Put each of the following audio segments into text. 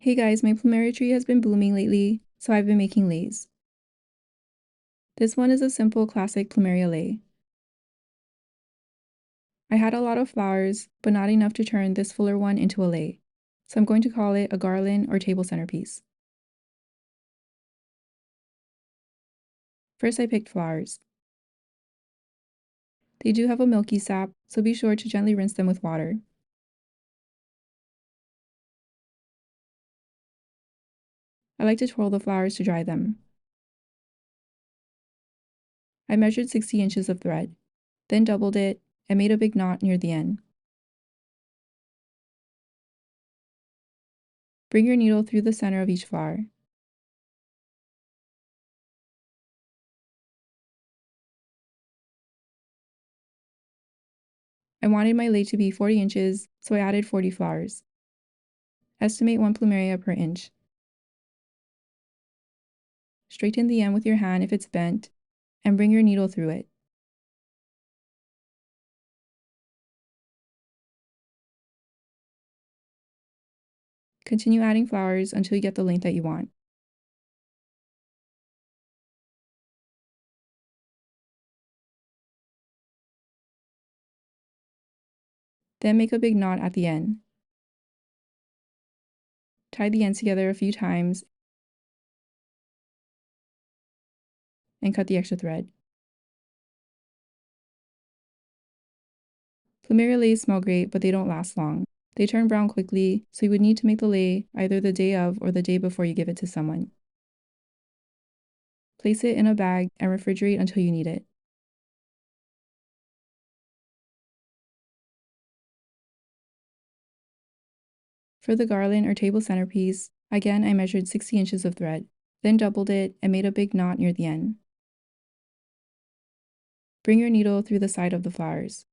Hey guys, my plumeria tree has been blooming lately, so I've been making leis. This one is a simple classic Plumeria Lei. I had a lot of flowers, but not enough to turn this fuller one into a lei, so I'm going to call it a garland or table centerpiece. First I picked flowers. They do have a milky sap, so be sure to gently rinse them with water. I like to twirl the flowers to dry them. I measured 60 inches of thread, then doubled it and made a big knot near the end. Bring your needle through the center of each flower. I wanted my lei to be 40 inches, so I added 40 flowers. Estimate 1 plumeria per inch. Straighten the end with your hand if it's bent, and bring your needle through it. Continue adding flowers until you get the length that you want. Then make a big knot at the end. Tie the ends together a few times and cut the extra thread. Plumeria leis smell great, but they don't last long. They turn brown quickly, so you would need to make the lei either the day of or the day before you give it to someone. Place it in a bag and refrigerate until you need it. For the garland or table centerpiece, again I measured 60 inches of thread, then doubled it and made a big knot near the end. Bring your needle through the side of the flowers.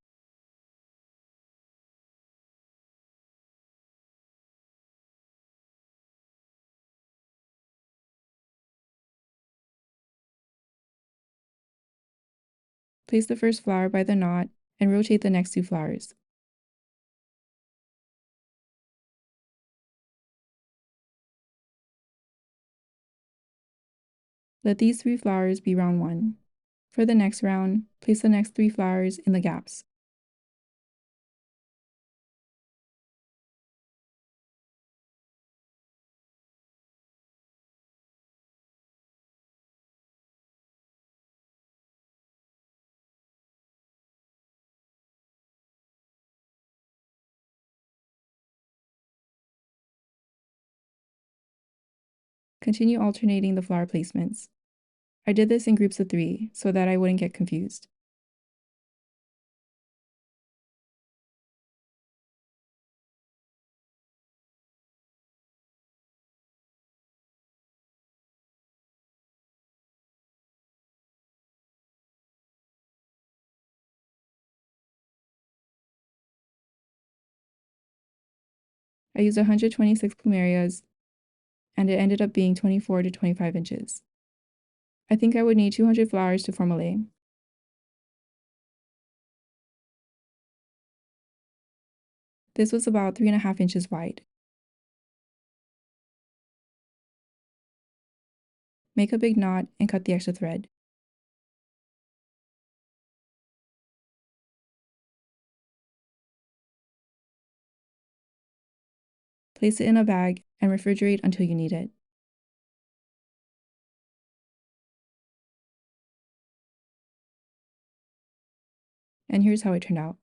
Place the first flower by the knot and rotate the next two flowers. Let these 3 flowers be round 1. For the next round, place the next 3 flowers in the gaps. Continue alternating the flower placements. I did this in groups of 3 so that I wouldn't get confused. I used 126 plumerias, and it ended up being 24 to 25 inches. I think I would need 200 flowers to form a lei. This was about 3.5 inches wide. Make a big knot and cut the extra thread. Place it in a bag and refrigerate until you need it. And here's how it turned out.